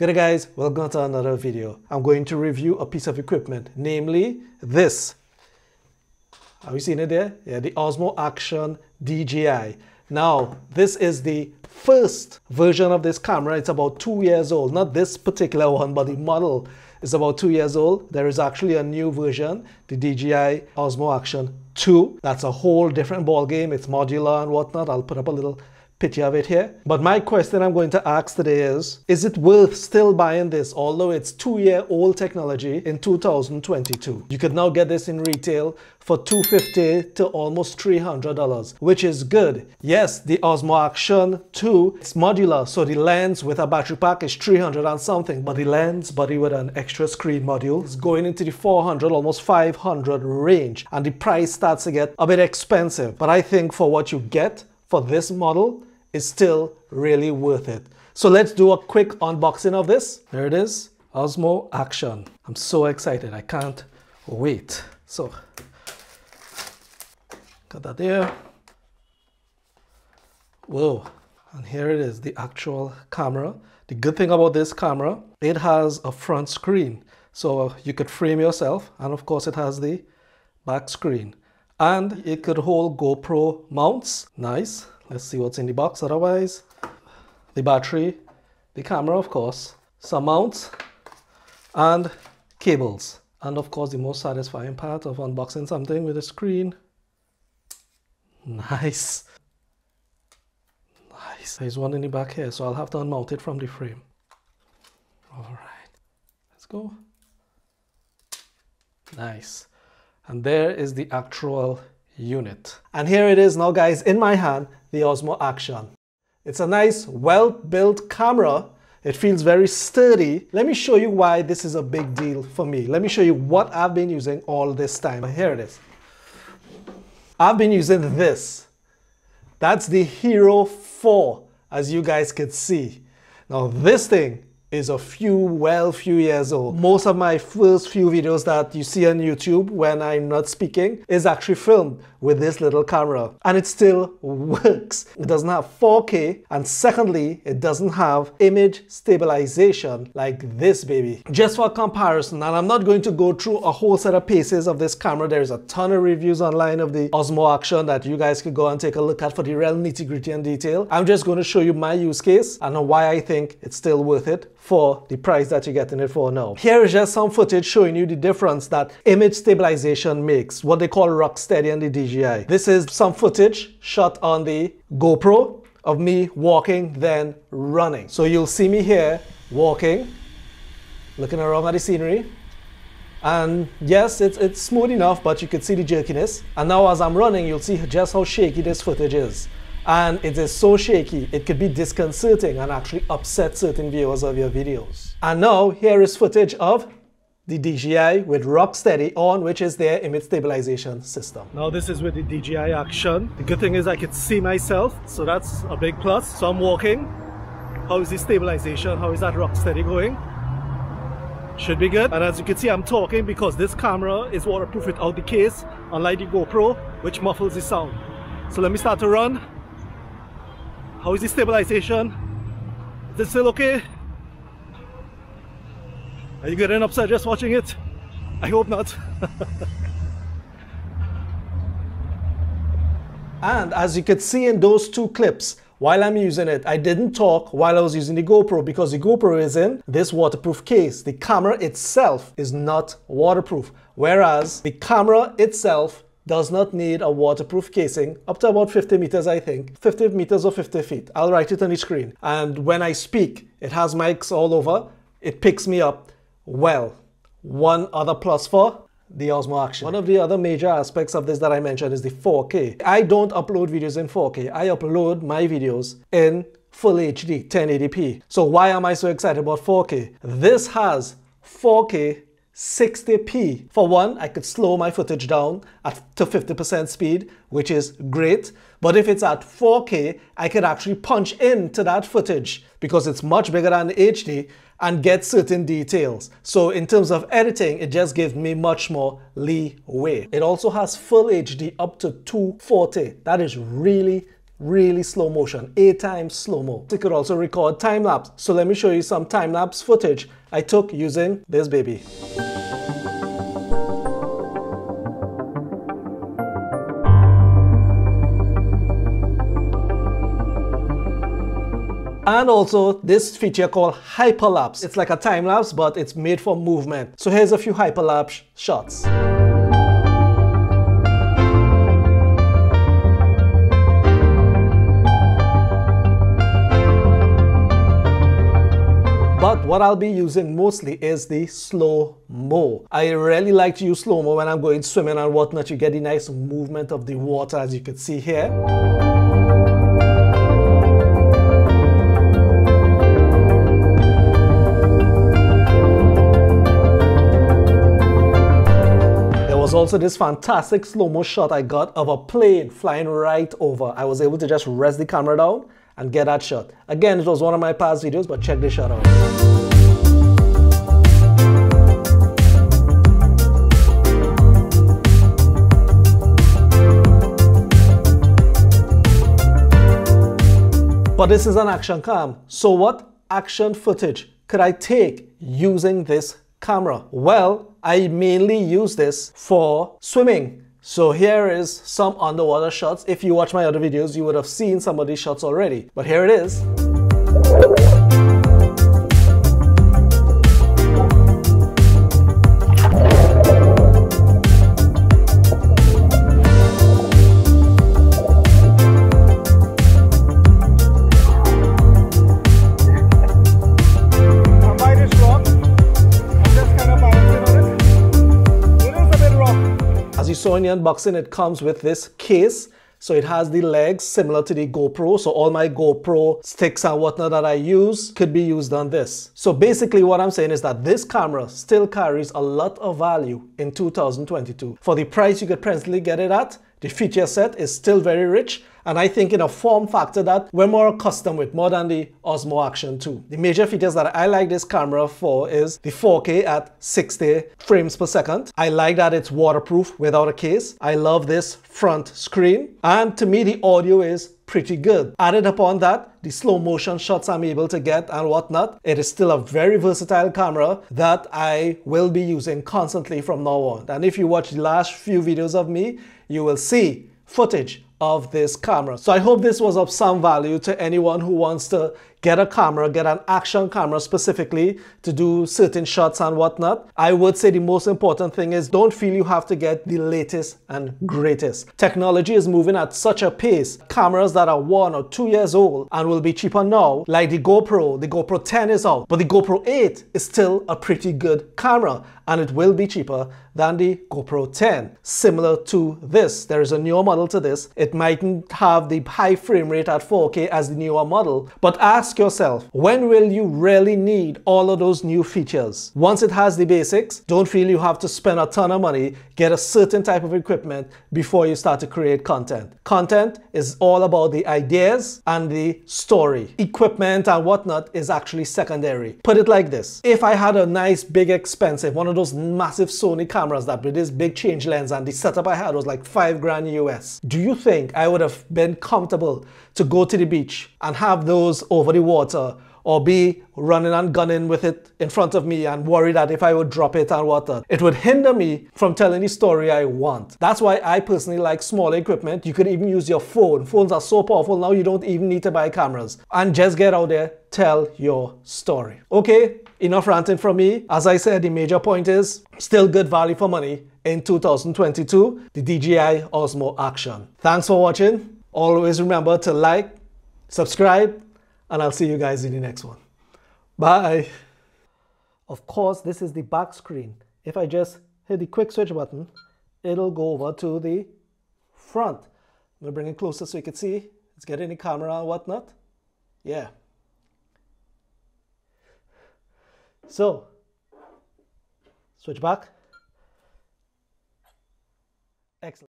Good guys, welcome to another video. I'm going to review a piece of equipment, namely this. Have you seen it there? Yeah, the Osmo Action DJI. Now, this is the first version of this camera. It's about 2 years old. Not this particular one, but the model is about 2 years old. There is actually a new version, the DJI Osmo Action 2. That's a whole different ball game. It's modular and whatnot. I'll put up a little picture of it here. But my question I'm going to ask today is it worth still buying this, although it's 2-year-old technology in 2022? You could now get this in retail for $250 to almost $300, which is good. Yes, the Osmo Action 2, it's modular, so the lens with a battery pack is 300 and something, but the lens body with an extra screen module is going into the 400, almost 500 range, and the price starts to get a bit expensive. But I think for what you get for this model, is still really worth it. So let's do a quick unboxing of this. There it is, Osmo Action. I'm so excited, I can't wait. So, got that there. Whoa, and here it is, the actual camera. The good thing about this camera, it has a front screen. So you could frame yourself, and of course it has the back screen. And it could hold GoPro mounts, nice. Let's see what's in the box. Otherwise, the battery, the camera, of course, some mounts, and cables. And of course, the most satisfying part of unboxing something with a screen. Nice. Nice. There's one in the back here, so I'll have to unmount it from the frame. All right, let's go. Nice. And there is the actual unit. And here it is now, guys, in my hand, the Osmo Action. It's a nice, well-built camera. It feels very sturdy. Let me show you why this is a big deal for me. Let me show you what I've been using all this time. Here it is. I've been using this. That's the Hero 4, as you guys could see. Now, this thing is a few years old. Most of my first few videos that you see on YouTube when I'm not speaking is actually filmed with this little camera, and it still works. It doesn't have 4K, and secondly, it doesn't have image stabilization like this baby. Just for comparison, and I'm not going to go through a whole set of paces of this camera. There's a ton of reviews online of the Osmo Action that you guys could go and take a look at for the real nitty-gritty and detail. I'm just going to show you my use case and why I think it's still worth it for the price that you're getting it for now. Here is just some footage showing you the difference that image stabilization makes, what they call rock steady on the DJI. This is some footage shot on the GoPro of me walking, then running. So you'll see me here walking, looking around at the scenery. And yes, it's smooth enough, but you can see the jerkiness. And now as I'm running, you'll see just how shaky this footage is. And it is so shaky, it could be disconcerting and actually upset certain viewers of your videos. And now here is footage of the DJI with Rocksteady on, which is their image stabilization system. Now this is with the DJI Action. The good thing is I can see myself, so that's a big plus. So I'm walking. How is the stabilization? How is that Rocksteady going? Should be good. And as you can see, I'm talking because this camera is waterproof without the case, unlike the GoPro, which muffles the sound. So let me start to run. How is the stabilization? Is it still okay? Are you getting upset just watching it? I hope not. And as you could see in those two clips, while I'm using it, I didn't talk while I was using the GoPro because the GoPro is in this waterproof case. The camera itself is not waterproof, whereas the camera itself does not need a waterproof casing up to about 50 meters, I think. 50 meters or 50 feet. I'll write it on the screen. And when I speak, it has mics all over. It picks me up well. One other plus for the Osmo Action. One of the other major aspects of this that I mentioned is the 4K. I don't upload videos in 4K. I upload my videos in full HD, 1080p. So why am I so excited about 4K? This has 4K 60p. For one, I could slow my footage down to 50% speed, which is great. But if it's at 4K, I could actually punch into that footage because it's much bigger than the HD and get certain details. So in terms of editing, it just gives me much more leeway. It also has full HD up to 240. That is really, really slow motion, 8 times slow-mo. It could also record time-lapse. So let me show you some time-lapse footage I took using this baby. And also this feature called Hyperlapse. It's like a time-lapse, but it's made for movement. So here's a few Hyperlapse shots. But what I'll be using mostly is the slow-mo. I really like to use slow-mo when I'm going swimming and whatnot. You get the nice movement of the water, as you can see here. Also this fantastic slow-mo shot I got of a plane flying right over. I was able to just rest the camera down and get that shot. Again, it was one of my past videos, but check this shot out. But this is an action cam. So what action footage could I take using this camera? Well, I mainly use this for swimming. So here is some underwater shots. If you watch my other videos, you would have seen some of these shots already. But here it is. So in the unboxing, it comes with this case. So it has the legs similar to the GoPro. So all my GoPro sticks and whatnot that I use could be used on this. So basically what I'm saying is that this camera still carries a lot of value in 2022. For the price you could presently get it at, the feature set is still very rich, and I think in a form factor that we're more accustomed with, more than the Osmo Action 2. The major features that I like this camera for is the 4K at 60 frames per second. I like that it's waterproof without a case. I love this front screen. And to me, the audio is pretty good. Added upon that, the slow motion shots I'm able to get and whatnot, it is still a very versatile camera that I will be using constantly from now on. And if you watch the last few videos of me, you will see footage of this camera. So I hope this was of some value to anyone who wants to get a camera, get an action camera specifically to do certain shots and whatnot. I would say the most important thing is don't feel you have to get the latest and greatest. Technology is moving at such a pace. Cameras that are 1 or 2 years old and will be cheaper now, like the GoPro 10 is out, but the GoPro 8 is still a pretty good camera and it will be cheaper than the GoPro 10. Similar to this, there is a newer model to this. It mightn't have the high frame rate at 4K as the newer model, but ask yourself, when will you really need all of those new features? Once it has the basics, don't feel you have to spend a ton of money, get a certain type of equipment before you start to create content. Content is all about the ideas and the story. Equipment and whatnot is actually secondary. Put it like this. If I had a nice, big, expensive, one of those massive Sony cameras that with this big change lens and the setup I had was like $5,000 US, do you think I would have been comfortable to go to the beach and have those over the water, or be running and gunning with it in front of me and worry that if I would drop it and whatnot, it would hinder me from telling the story I want? That's why I personally like smaller equipment. You could even use your phone. Phones are so powerful now you don't even need to buy cameras. And just get out there, tell your story. Okay, enough ranting from me. As I said, the major point is still good value for money in 2022, the DJI Osmo Action. Thanks for watching. Always remember to like, subscribe, and I'll see you guys in the next one. Bye. Of course, this is the back screen. If I just hit the quick switch button, it'll go over to the front. I'm gonna bring it closer so you can see. Let's get in the camera and whatnot. Yeah. So, switch back. Excellent.